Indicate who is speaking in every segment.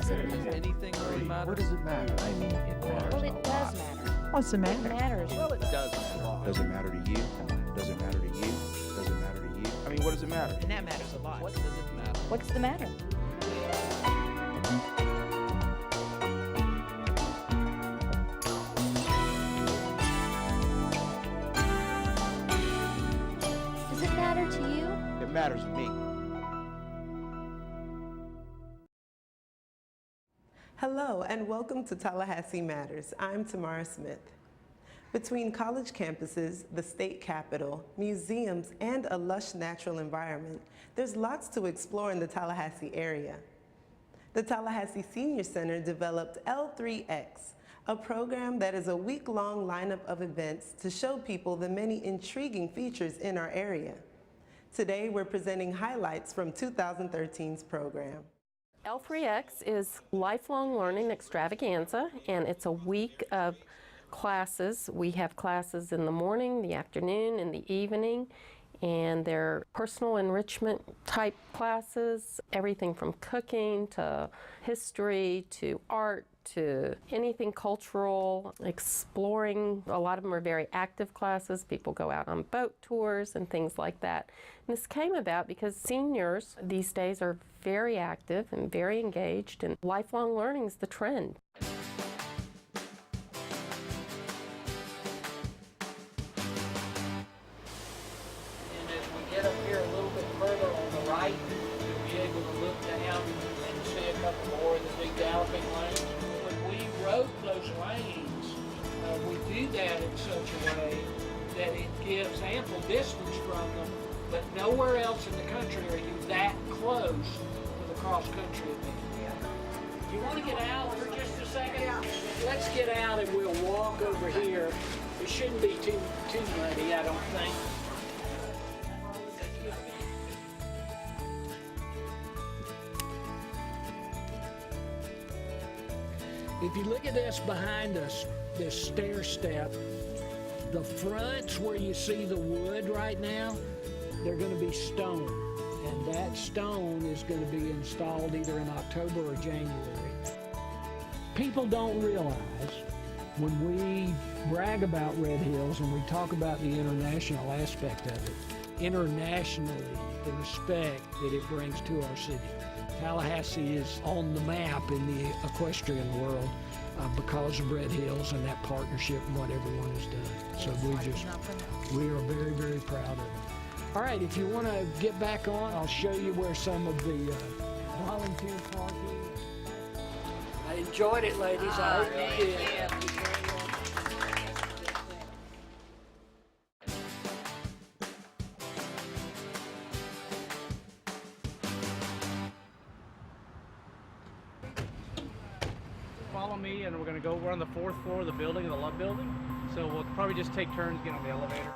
Speaker 1: does it matter?
Speaker 2: Anything really matters?
Speaker 3: What does it matter? I mean, it matters
Speaker 1: Well,
Speaker 3: a
Speaker 1: it does
Speaker 3: lot.
Speaker 1: matter.
Speaker 4: What's the
Speaker 1: It
Speaker 4: matter?
Speaker 1: matters.
Speaker 2: Well, it does a lot.
Speaker 3: Does it matter to you? Does it matter to you? Does it matter to you?
Speaker 2: I mean, what does it matter?
Speaker 4: And that matters a lot.
Speaker 2: What does it matter?
Speaker 1: What's the matter? Does it matter to you?
Speaker 2: It matters to me.
Speaker 5: Hello and welcome to Tallahassee Matters. I'm Tamara Smith. Between college campuses, the state capitol, museums, and a lush natural environment, there's lots to explore in the Tallahassee area. The Tallahassee Senior Center developed L3X, a program that is a week-long lineup of events to show people the many intriguing features in our area. Today, we're presenting highlights from 2013's program.
Speaker 6: L3X is lifelong learning extravaganza, and it's a week of classes. We have classes in the morning, the afternoon, and the evening, and they're personal enrichment type classes, everything from cooking to history to art to anything cultural, exploring. A lot of them are very active classes. People go out on boat tours and things like that. And this came about because seniors these days are very active and very engaged, and lifelong learning is the trend.
Speaker 7: And as we get up here a little bit further on the right, you'll be able to look down and see a couple more of the big galloping lanes. When we wrote those lanes, we do that in such a way that it gives ample distance from them, but nowhere else in the country are you that close to the cross-country event. You want to get out for just a second? Let's get out and we'll walk over here. It shouldn't be too muddy, I don't think. If you look at this behind us, this stair step, the fronts where you see the wood right now, they're going to be stone. And that stone is going to be installed either in October or January. People don't realize when we brag about Red Hills and we talk about the international aspect of it, internationally, the respect that it brings to our city. Tallahassee is on the map in the equestrian world because of Red Hills and that partnership and what everyone has done. So we are very, very proud of it. All right, if you want to get back on, I'll show you where some of the volunteer parking. I enjoyed it, ladies. I hope you did.
Speaker 8: Follow me, and we're going to go over on the 4th floor of the building, the Love Building. So we'll probably just take turns getting on the elevator.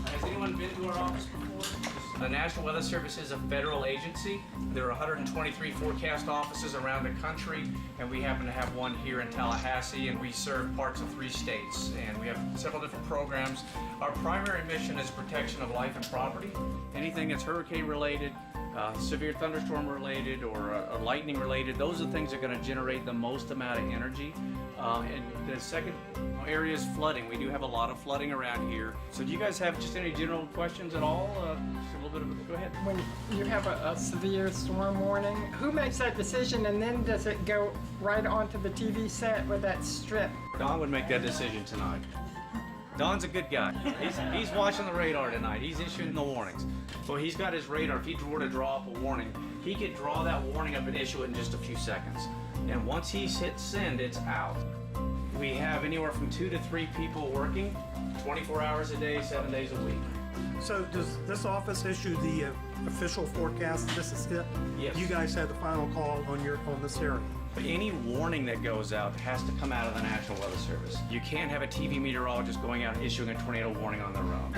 Speaker 9: Has anyone been to our office before? The National Weather Service is a federal agency. There are 123 forecast offices around the country, and we happen to have one here in Tallahassee, and we serve parts of 3 states, and we have several different programs. Our primary mission is protection of life and property. Anything that's hurricane related, severe thunderstorm related, or lightning related, those are the things that are going to generate the most amount of energy. And the second area is flooding. We do have a lot of flooding around here. So do you guys have just any general questions at all? Just a little bit of, go ahead.
Speaker 4: When you have a severe storm warning, who makes that decision, and then does it go right onto the TV set with that strip?
Speaker 9: Don would make that decision tonight. Don's a good guy. He's watching the radar tonight. He's issuing the warnings. So he's got his radar. If he were to draw up a warning, he could draw that warning up and issue it in just a few seconds. And once he's hit send, it's out. We have anywhere from 2 to 3 people working 24 hours a day, 7 days a week.
Speaker 10: So does this office issue the official forecast? This is it?
Speaker 9: Yes.
Speaker 10: You guys had the final call on this area.
Speaker 9: Any warning that goes out has to come out of the National Weather Service. You can't have a TV meteorologist going out and issuing a tornado warning on their own.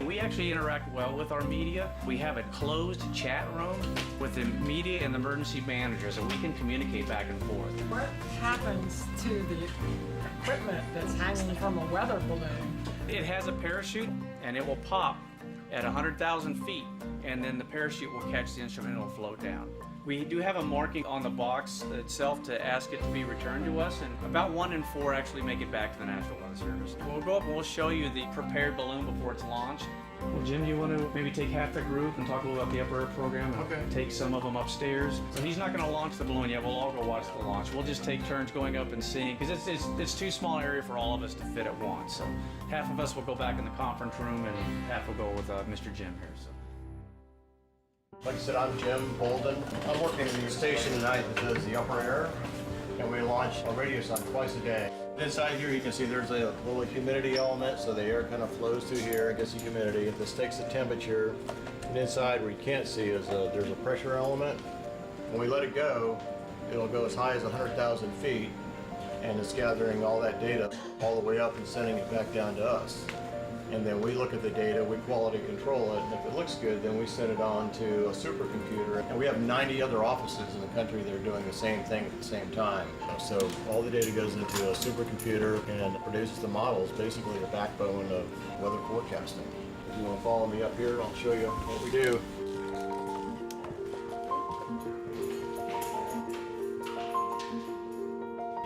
Speaker 9: We actually interact well with our media. We have a closed chat room with the media and the emergency managers, so we can communicate back and forth.
Speaker 4: What happens to the equipment that's hanging from a weather balloon?
Speaker 9: It has a parachute, and it will pop at 100,000 feet, and then the parachute will catch the instrument and it will float down. We do have a marking on the box itself to ask it to be returned to us, and about 1 in 4 actually make it back to the National Weather Service. We'll go up and we'll show you the prepared balloon before it's launched. Well, Jim, you want to maybe take half the group and talk a little about the L3X Program and take some of them upstairs? So he's not going to launch the balloon yet. We'll all go watch the launch. We'll just take turns going up and seeing, because it's too small area for all of us to fit at once. So half of us will go back in the conference room and half will go with Mr. Jim here. So.
Speaker 11: Like I said, I'm Jim Bolden. I'm working in the station tonight that does the upper air, and we launch a radio sign twice a day. Inside here you can see there's a little humidity element, so the air kind of flows through here and gets the humidity. This takes the temperature, and inside where you can't see is there's a pressure element. When we let it go, it'll go as high as 100,000 feet, and it's gathering all that data all the way up and sending it back down to us. And then we look at the data, we quality control it, and if it looks good, then we send it on to a supercomputer. And we have 90 other offices in the country that are doing the same thing at the same time. So all the data goes into a supercomputer and produces the models, basically the backbone of weather forecasting. If you want to follow me up here, I'll show you what we do.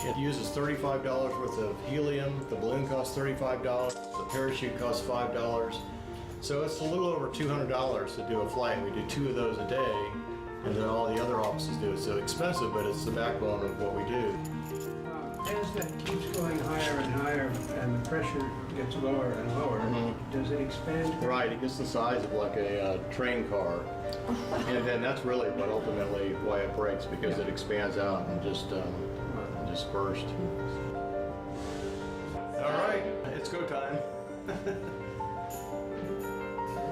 Speaker 11: It uses $35 worth of helium. The balloon costs $35. The parachute costs $5. So it's a little over $200 to do a flight. We do 2 of those a day, and then all the other offices do it. So expensive, but it's the backbone of what we do.
Speaker 12: As that keeps going higher and higher, and the pressure gets lower and lower, does it expand?
Speaker 11: Right, it gets the size of like a train car. And then that's really what ultimately why it breaks, because it expands out and just dispersed. All right, it's go time. All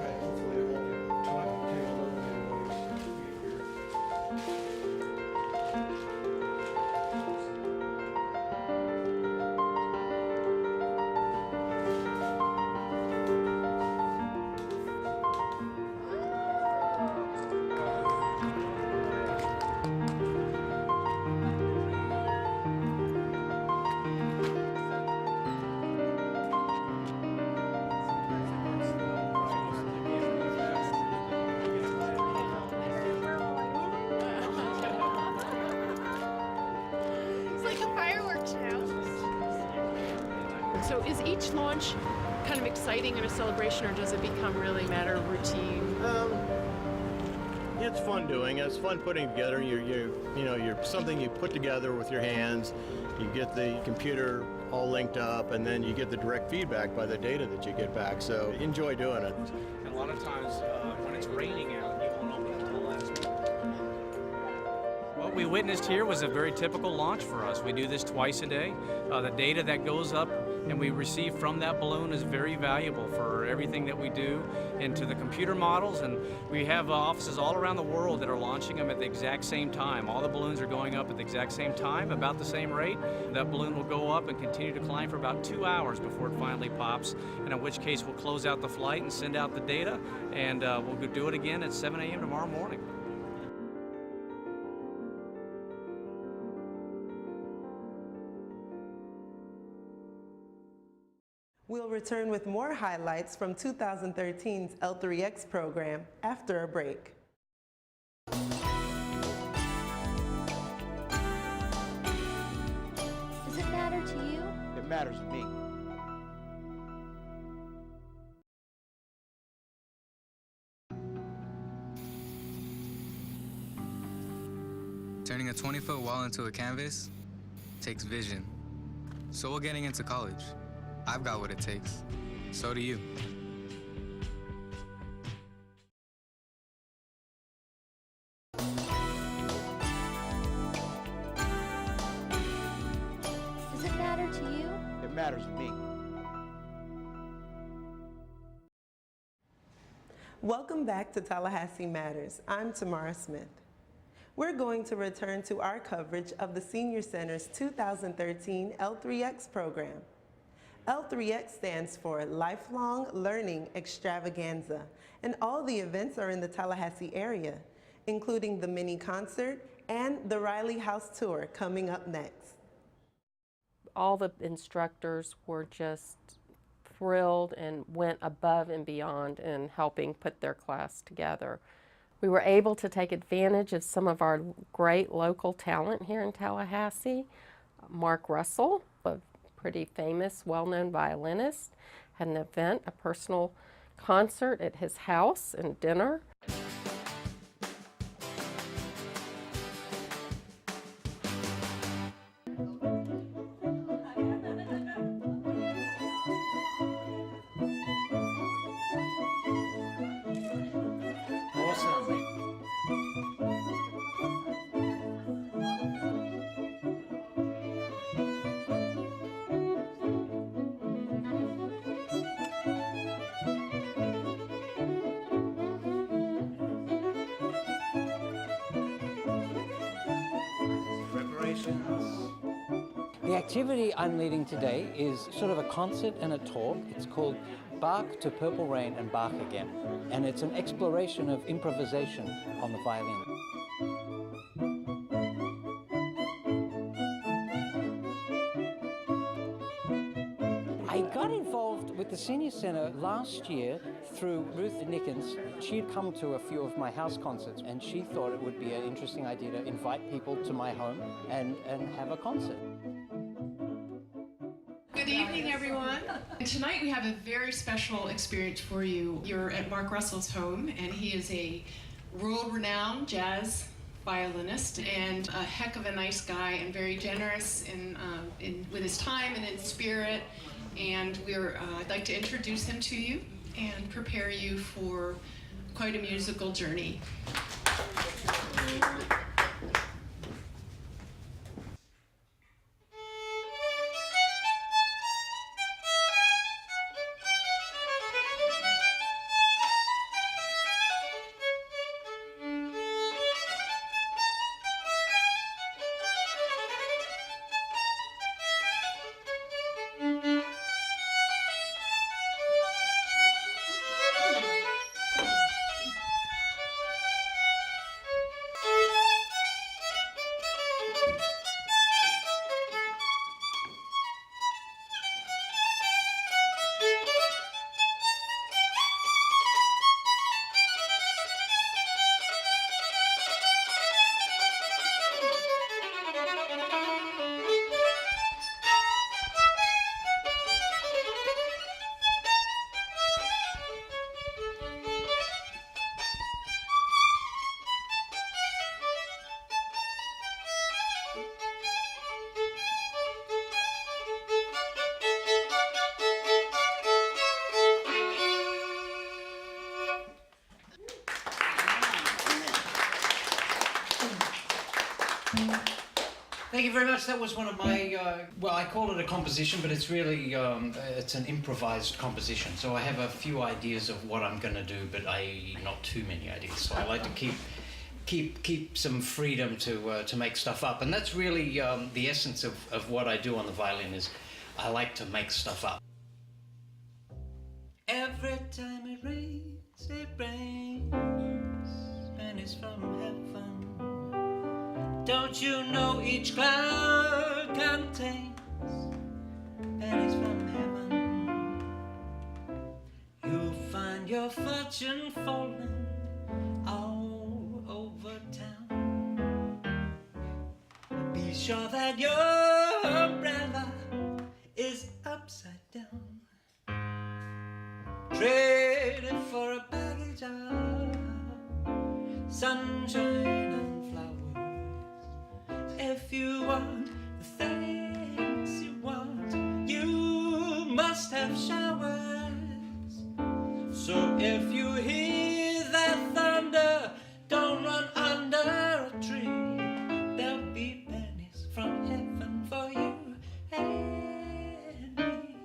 Speaker 11: right, hopefully it won't get tangled up in here.
Speaker 13: So is each launch kind of exciting and a celebration, or does it become really a matter of routine?
Speaker 11: It's fun doing it. It's fun putting together. You're something you put together with your hands. You get the computer all linked up, and then you get the direct feedback by the data that you get back. So enjoy doing it.
Speaker 9: And a lot of times when it's raining out, you won't open until last minute. What we witnessed here was a very typical launch for us. We do this twice a day. The data that goes up and we receive from that balloon is very valuable for everything that we do into the computer models, and we have offices all around the world that are launching them at the exact same time. All the balloons are going up at the exact same time, about the same rate. That balloon will go up and continue to climb for about 2 hours before it finally pops, and in which case we'll close out the flight and send out the data, and we'll go do it again at 7 a.m. tomorrow morning.
Speaker 5: We'll return with more highlights from 2013's L3X program after a break.
Speaker 1: Does it matter to you?
Speaker 2: It matters to me.
Speaker 14: Turning a 20-foot wall into a canvas takes vision. So will getting into college. I've got what it takes. So do you.
Speaker 1: Does it matter to you?
Speaker 2: It matters to me.
Speaker 5: Welcome back to Tallahassee Matters. I'm Tamara Smith. We're going to return to our coverage of the Senior Center's 2013 L3X program. L3X stands for Lifelong Learning Extravaganza, and all the events are in the Tallahassee area, including the mini concert and the Riley House Tour coming up next.
Speaker 6: All the instructors were just thrilled and went above and beyond in helping put their class together. We were able to take advantage of some of our great local talent here in Tallahassee. Mark Russell, a pretty famous, well-known violinist, had an event, a personal concert at his house and dinner.
Speaker 15: The activity I'm leading today is sort of a concert and a talk. It's called Bark to Purple Rain and Bark Again. And it's an exploration of improvisation on the violin. I got involved with the Senior Center last year through Ruth Nickens. She had come to a few of my house concerts and she thought it would be an interesting idea to invite people to my home and have a concert.
Speaker 13: Good evening, everyone. Tonight we have a very special experience for you. You're at Mark Russell's home, and he is a world-renowned jazz violinist and a heck of a nice guy and very generous with his time and in spirit. And I'd like to introduce him to you and prepare you for quite a musical journey.
Speaker 15: Thank you very much. That was one of my, well, I call it a composition, but it's really, it's an improvised composition. So I have a few ideas of what I'm going to do, but not too many ideas. So I like to keep some freedom to make stuff up. And that's really the essence of what I do on the violin is I like to make stuff up. Every time it rains, and it's from heaven. Don't you know each cloud contains pennies from heaven? You'll find your fortune falling all over town. Be sure that your umbrella is upside down. Trade it for a package of sunshine and flowers. If you want the things you want, you must have showers. So if you hear that thunder, don't run under a tree. There'll be pennies from heaven for you and me.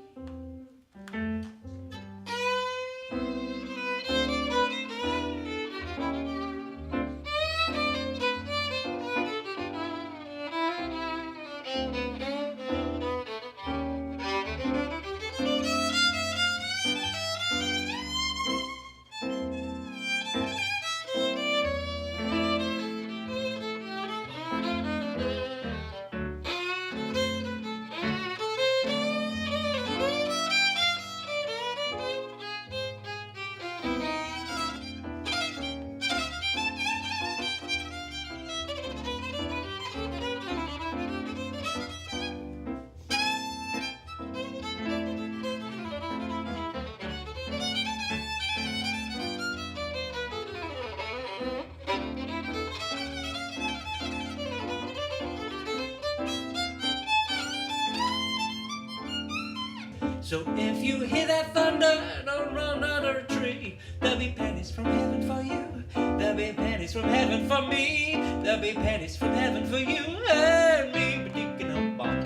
Speaker 15: So if you hear that thunder, don't run under a tree. There'll be pennies from heaven for you. There'll be pennies from heaven for me. There'll be pennies from heaven for you and me. But you can hold on.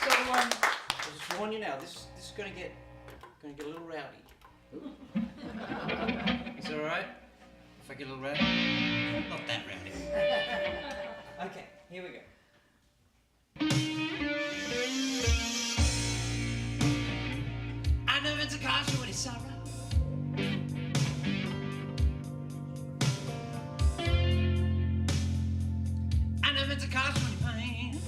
Speaker 16: So, I'll just warn you now. This is gonna get a little rowdy. Is that all right? If I get a little rowdy? Not that rowdy. Okay, here we go.
Speaker 15: I know it's a caution when it's sorrow. I know it's a caution when it's pain.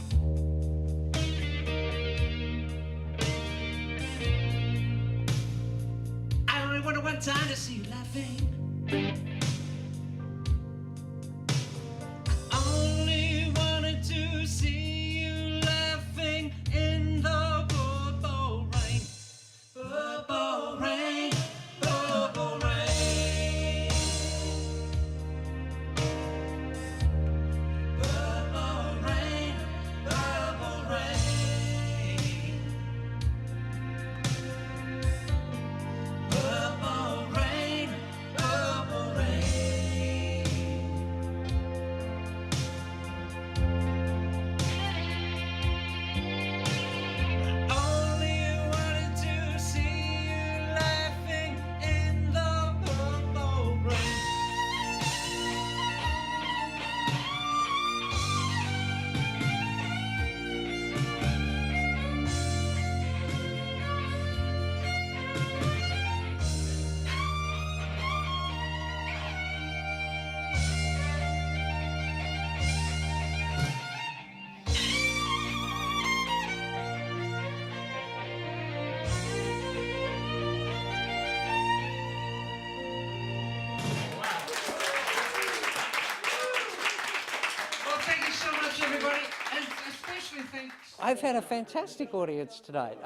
Speaker 15: I only wanted one time to see you laughing. I only wanted to see you laughing in the purple rain. Purple rain, purple rain. Purple rain, purple rain. Purple rain, purple rain. Only wanted to see you laughing in the purple rain. Well, thank you so much, everybody, and especially thanks.
Speaker 16: I've had a fantastic audience tonight.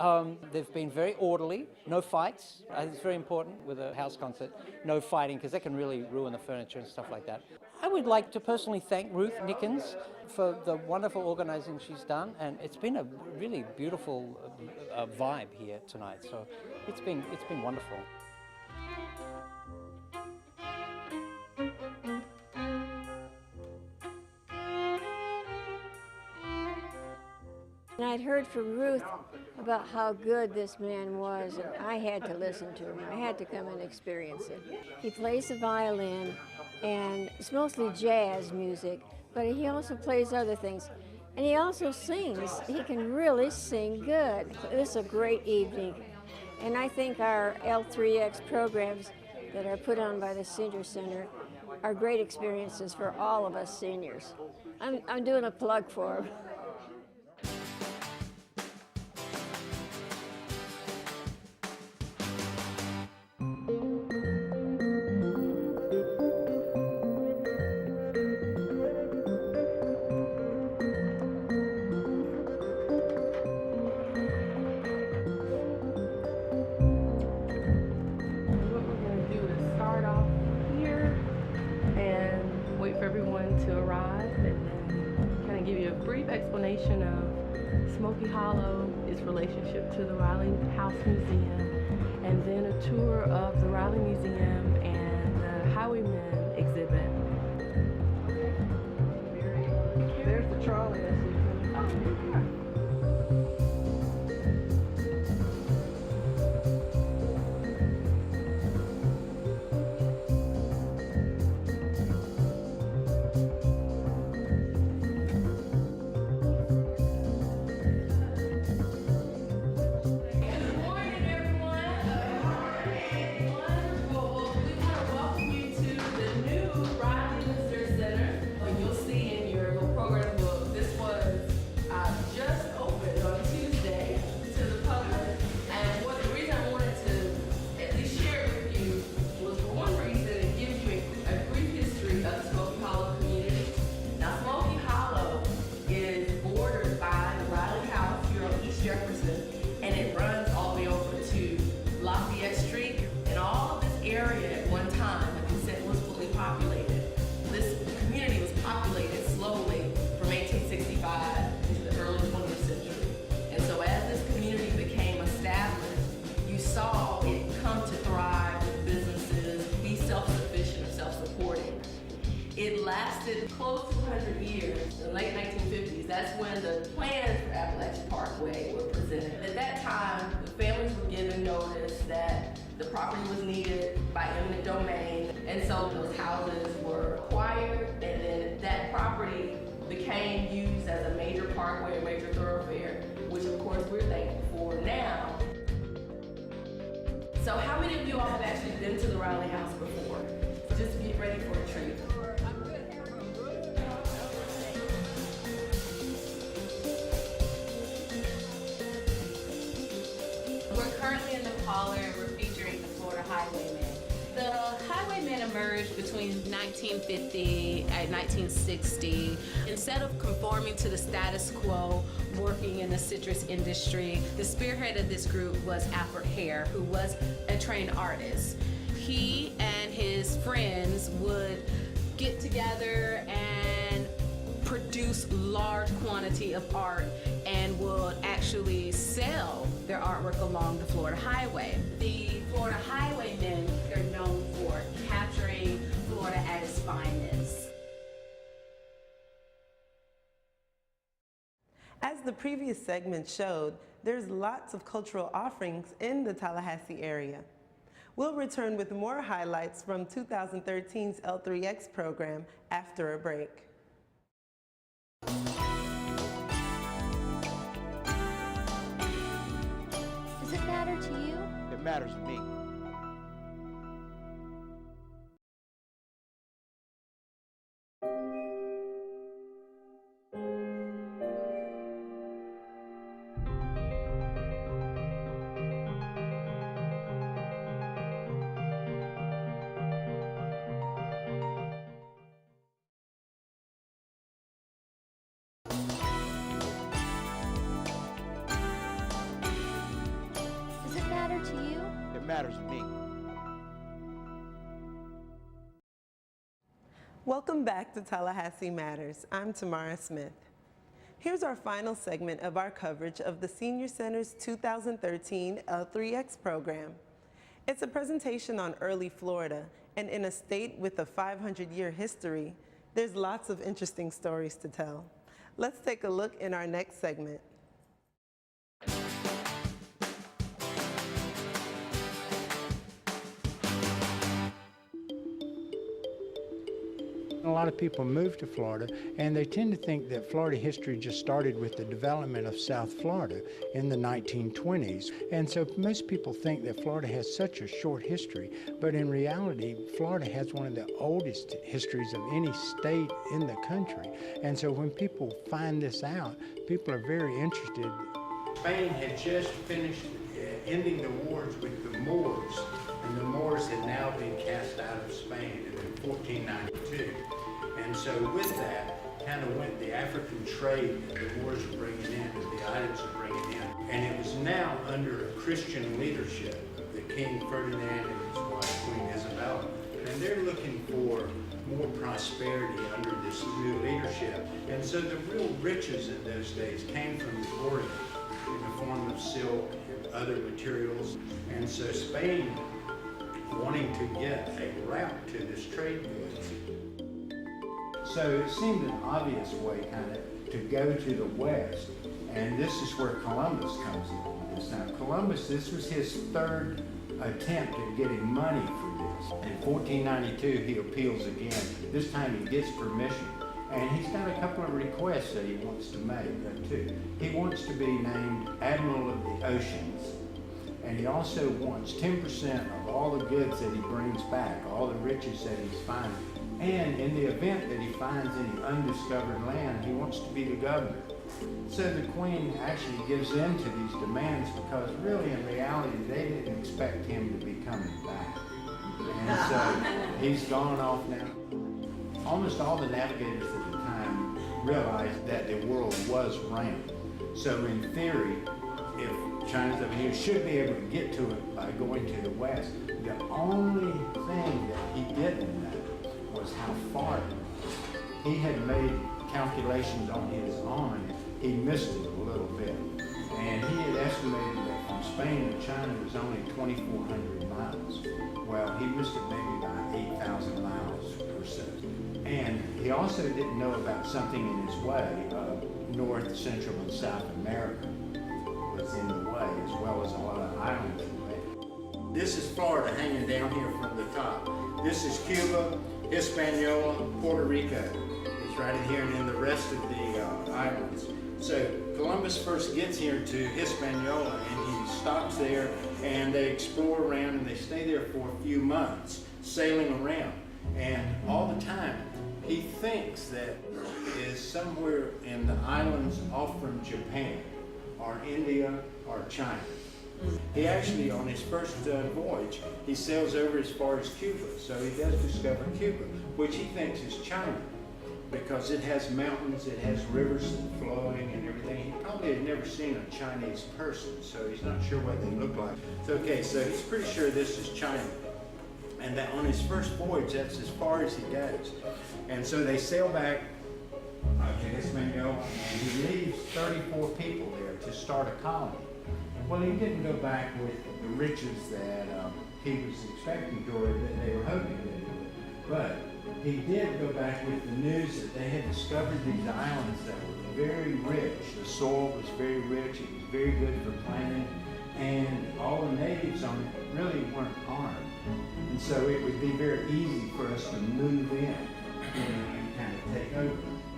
Speaker 16: They've been very orderly, no fights. It's very important with a house concert, no fighting, because that can really ruin the furniture and stuff like that. I would like to personally thank Ruth Nickens for the wonderful organizing she's done, and it's been a really beautiful vibe here tonight. So it's been wonderful.
Speaker 17: And I'd heard from Ruth about how good this man was, and I had to listen to him. I had to come and experience it. He plays the violin, and it's mostly jazz music, but he also plays other things. And he also sings. He can really sing good. This is a great evening. And I think our L3X programs that are put on by the Senior Center are great experiences for all of us seniors. I'm doing a plug for them.
Speaker 6: What we're going to do is start off here and wait for everyone to arrive, and then kind of give you a brief explanation of Smoky Hollow, its relationship to the Riley House Museum, and then a tour of the Riley Museum and the Highwaymen exhibit. There's the trolley.
Speaker 18: It lasted close to 100 years, the late 1950s. That's when the plans for Appalachian Parkway were presented. At that time, the families were given notice that the property was needed by eminent domain, and so those houses were acquired, and then that property became used as a major parkway, a major thoroughfare, which of course we're thankful for now. So how many of you all have actually been to the Riley House before? Just get ready for a treat.
Speaker 19: We're currently in the parlor and we're featuring the Florida Highwaymen. The Highwaymen emerged between 1950 and 1960. Instead of conforming to the status quo, working in the citrus industry, the spearhead of this group was Alfred Hare, who was a trained artist. He and his friends would get together and produce large quantity of art and would actually sell their artwork along the Florida Highway. The Florida Highwaymen are known for capturing Florida at its finest.
Speaker 5: As the previous segment showed, there's lots of cultural offerings in the Tallahassee area. We'll return with more highlights from 2013's L3X program after a break.
Speaker 1: Does it matter to you?
Speaker 2: It matters to me.
Speaker 1: Does it matter to you?
Speaker 2: It matters to me.
Speaker 5: Welcome back to Tallahassee Matters. I'm Tamara Smith. Here's our final segment of our coverage of the Senior Center's 2013 L3X program. It's a presentation on early Florida, and in a state with a 500-year history, there's lots of interesting stories to tell. Let's take a look in our next segment.
Speaker 12: A lot of people move to Florida, and they tend to think that Florida history just started with the development of South Florida in the 1920s. And so most people think that Florida has such a short history, but in reality, Florida has one of the oldest histories of any state in the country. And so when people find this out, people are very interested.
Speaker 20: Spain had just finished ending the wars with the Moors, and the Moors had now been cast out of Spain in 1492. And so with that kind of went the African trade that the Moors were bringing in, that the items were bringing in. And it was now under a Christian leadership of the King Ferdinand and his wife, Queen Isabella. And they're looking for more prosperity under this new leadership. And so the real riches in those days came from the Orient in the form of silk and other materials. And so Spain, wanting to get a route to this trade goods. So it seemed an obvious way kind of to go to the west, and this is where Columbus comes in this. Now Columbus, this was his third attempt at getting money for this. In 1492 he appeals again. This time he gets permission, and he's got a couple of requests that he wants to make too. He wants to be named Admiral of the Oceans. And he also wants 10% of all the goods that he brings back, all the riches that he's finding. And in the event that he finds any undiscovered land, he wants to be the governor. So the Queen actually gives in to these demands because really in reality they didn't expect him to be coming back. And so he's gone off now. Almost all the navigators at the time realized that the world was round. So in theory, if China's up here, should be able to get to it by going to the west. The only thing that he didn't know was how far it was. He had made calculations on his own. He missed it a little bit. And he had estimated that from Spain to China was only 2,400 miles. Well, he missed it maybe by 8,000 miles or so. And
Speaker 12: He also didn't know about something in his way. North, Central, and South America was in the way, as well as a lot of islands in the way. This is Florida hanging down here from the top. This is Cuba, Hispaniola, Puerto Rico. It's right in here, and then the rest of the islands. So Columbus first gets here to Hispaniola, and he stops there, and they explore around, and they stay there for a few months, sailing around. And all the time, he thinks that is somewhere in the islands off from Japan, or India, or China. He actually, on his first voyage, he sails over as far as Cuba, so he does discover Cuba, which he thinks is China, because it has mountains, it has rivers flowing and everything. He probably had never seen a Chinese person, so he's not sure what they look like. So, okay, so he's pretty sure this is China. And that on his first voyage, that's as far as he goes. And so they sail back to Hispaniola, and he leaves 34 people there to start a colony. Well, he didn't go back with the riches that he was expecting to, or that they were hoping that he would. But he did go back with the news that they had discovered these islands that were very rich. The soil was very rich, it was very good for planting, and all the natives on it really weren't harmed. And so it would be very easy for us to move in and kind of take over.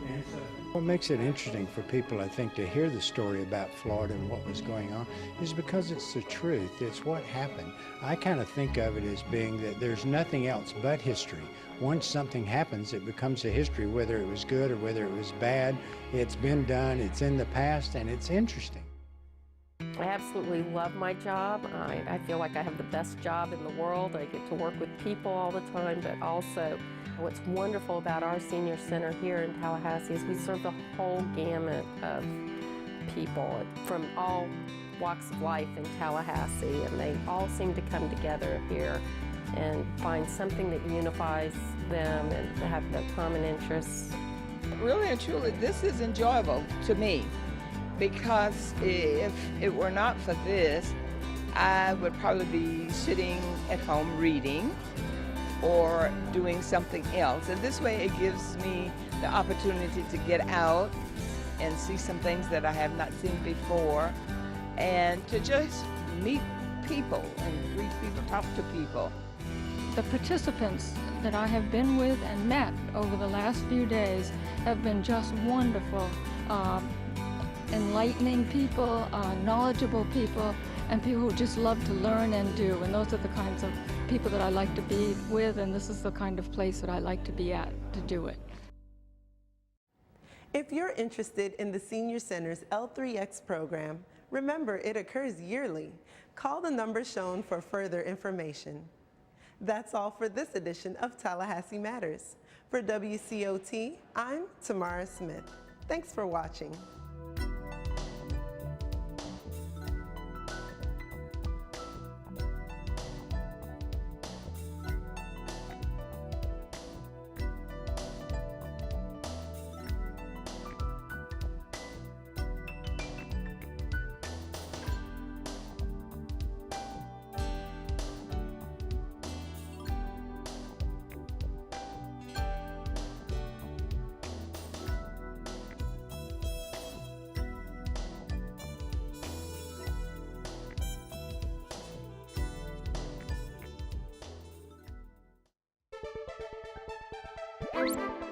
Speaker 12: And so what makes it interesting for people, I think, to hear the story about Florida and what was going on is because it's the truth. It's what happened. I kind of think of it as being that there's nothing else but history. Once something happens, it becomes a history, whether it was good or whether it was bad. It's been done, it's in the past, and it's interesting.
Speaker 6: I absolutely love my job. I feel like I have the best job in the world. I get to work with people all the time, but also what's wonderful about our senior center here in Tallahassee is we serve the whole gamut of people from all walks of life in Tallahassee, and they all seem to come together here and find something that unifies them and have the common interests.
Speaker 21: Really and truly, this is enjoyable to me, because if it were not for this, I would probably be sitting at home reading or doing something else. And this way it gives me the opportunity to get out and see some things that I have not seen before, and to just meet people and greet people, talk to people.
Speaker 22: The participants that I have been with and met over the last few days have been just wonderful, enlightening people, knowledgeable people, and people who just love to learn and do. And those are the kinds of people that I like to be with, and this is the kind of place that I like to be at to do it.
Speaker 5: If you're interested in the Senior Center's L3X program, remember it occurs yearly. Call the number shown for further information. That's all for this edition of Tallahassee Matters. For WCOT, I'm Tamara Smith. Thanks for watching.
Speaker 1: Thank you.